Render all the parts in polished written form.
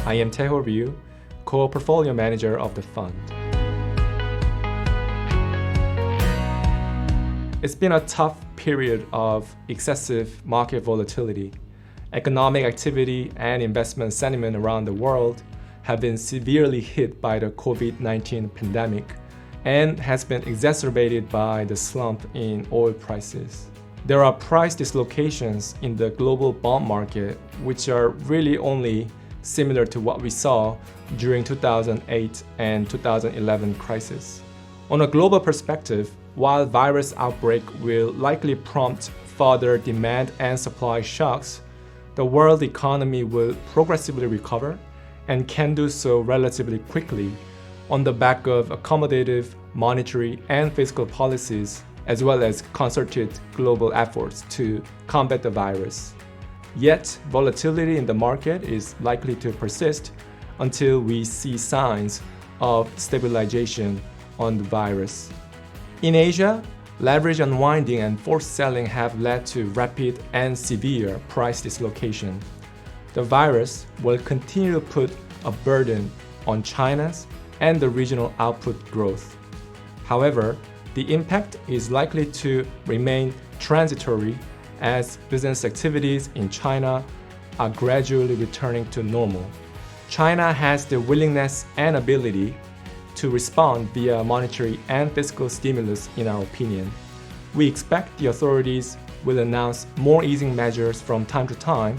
I am Taeho Ryu, co-portfolio manager of the fund. It's been a tough period of excessive market volatility. Economic activity and investment sentiment around the world have been severely hit by the COVID-19 pandemic and has been exacerbated by the slump in oil prices. There are price dislocations in the global bond market, which are really only similar to what we saw during 2008 and 2011 crisis. On a global perspective, while virus outbreak will likely prompt further demand and supply shocks, the world economy will progressively recover and can do so relatively quickly on the back of accommodative monetary and fiscal policies, as well as concerted global efforts to combat the virus. Yet, volatility in the market is likely to persist until we see signs of stabilization on the virus. In Asia, leverage unwinding and forced selling have led to rapid and severe price dislocation. The virus will continue to put a burden on China's and the regional output growth. However, the impact is likely to remain transitory as business activities in China are gradually returning to normal. China has the willingness and ability to respond via monetary and fiscal stimulus, in our opinion. We expect the authorities will announce more easing measures from time to time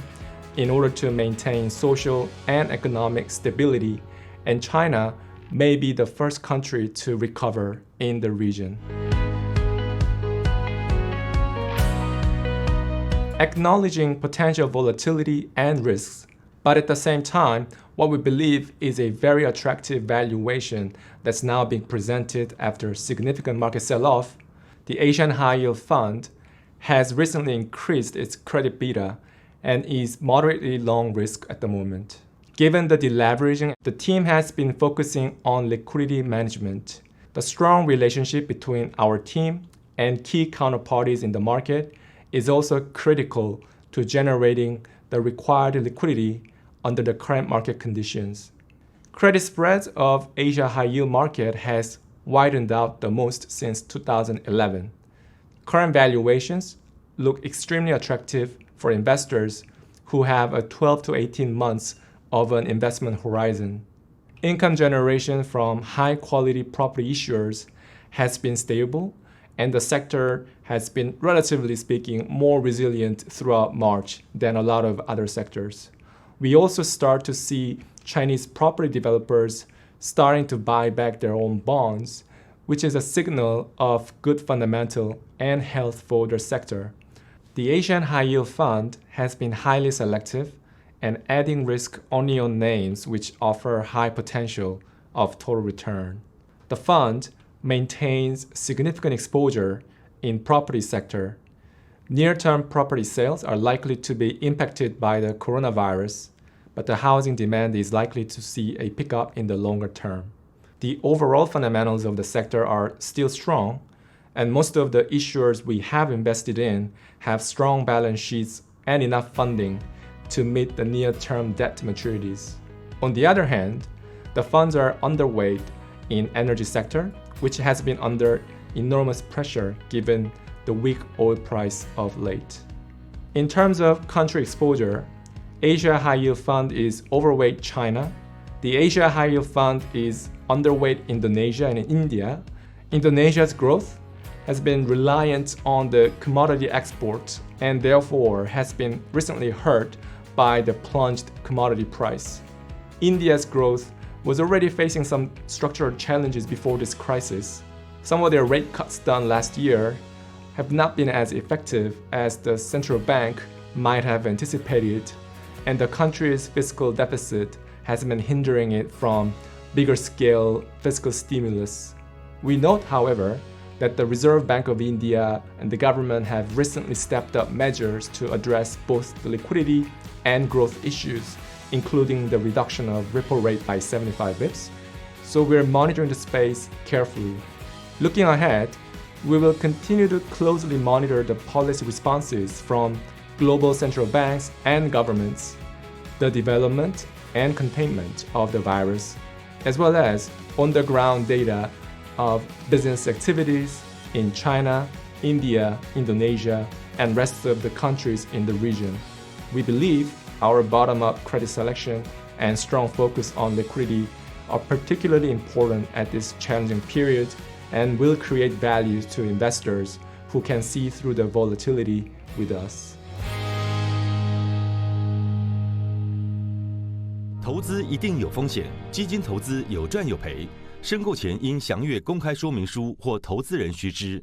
in order to maintain social and economic stability, and China may be the first country to recover in the region. Acknowledging potential volatility and risks, but at the same time, what we believe is a very attractive valuation that's now being presented after significant market sell-off, the Asian High Yield Fund has recently increased its credit beta and is moderately long risk at the moment. Given the deleveraging, the team has been focusing on liquidity management. The strong relationship between our team and key counterparties in the market is also critical to generating the required liquidity under the current market conditions. Credit spreads of Asia high yield market has widened out the most since 2011. Current valuations look extremely attractive for investors who have a 12 to 18 months of an investment horizon. Income generation from high-quality property issuers has been stable, and the sector has been, relatively speaking, more resilient throughout March than a lot of other sectors. We also start to see Chinese property developers starting to buy back their own bonds, which is a signal of good fundamental and health for the sector. The Asian High Yield Fund has been highly selective and adding risk only on names which offer high potential of total return. The fund maintains significant exposure in property sector. Near-term property sales are likely to be impacted by the coronavirus, but the housing demand is likely to see a pickup in the longer term. The overall fundamentals of the sector are still strong, and most of the issuers we have invested in have strong balance sheets and enough funding to meet the near-term debt maturities. On the other hand, the funds are underweight in energy sector, which has been under enormous pressure given the weak oil price of late. In terms of country exposure, Asia High Yield Fund is overweight China. The Asia High Yield Fund is underweight Indonesia and India. Indonesia's growth has been reliant on the commodity export and therefore has been recently hurt by the plunged commodity price. India's growth was already facing some structural challenges before this crisis. Some of their rate cuts done last year have not been as effective as the central bank might have anticipated, and the country's fiscal deficit has been hindering it from bigger scale fiscal stimulus. We note, however, that the Reserve Bank of India and the government have recently stepped up measures to address both the liquidity and growth issues, including the reduction of repo rate by 75 bps. So we're monitoring the space carefully. Looking ahead, we will continue to closely monitor the policy responses from global central banks and governments, the development and containment of the virus, as well as on-the-ground data of business activities in China, India, Indonesia, and rest of the countries in the region. We believe our bottom-up credit selection and strong focus on liquidity are particularly important at this challenging period and will create value to investors who can see through the volatility with us. 投资一定有风险，基金投资有赚有赔，申购前应详阅公开说明书或投资人须知。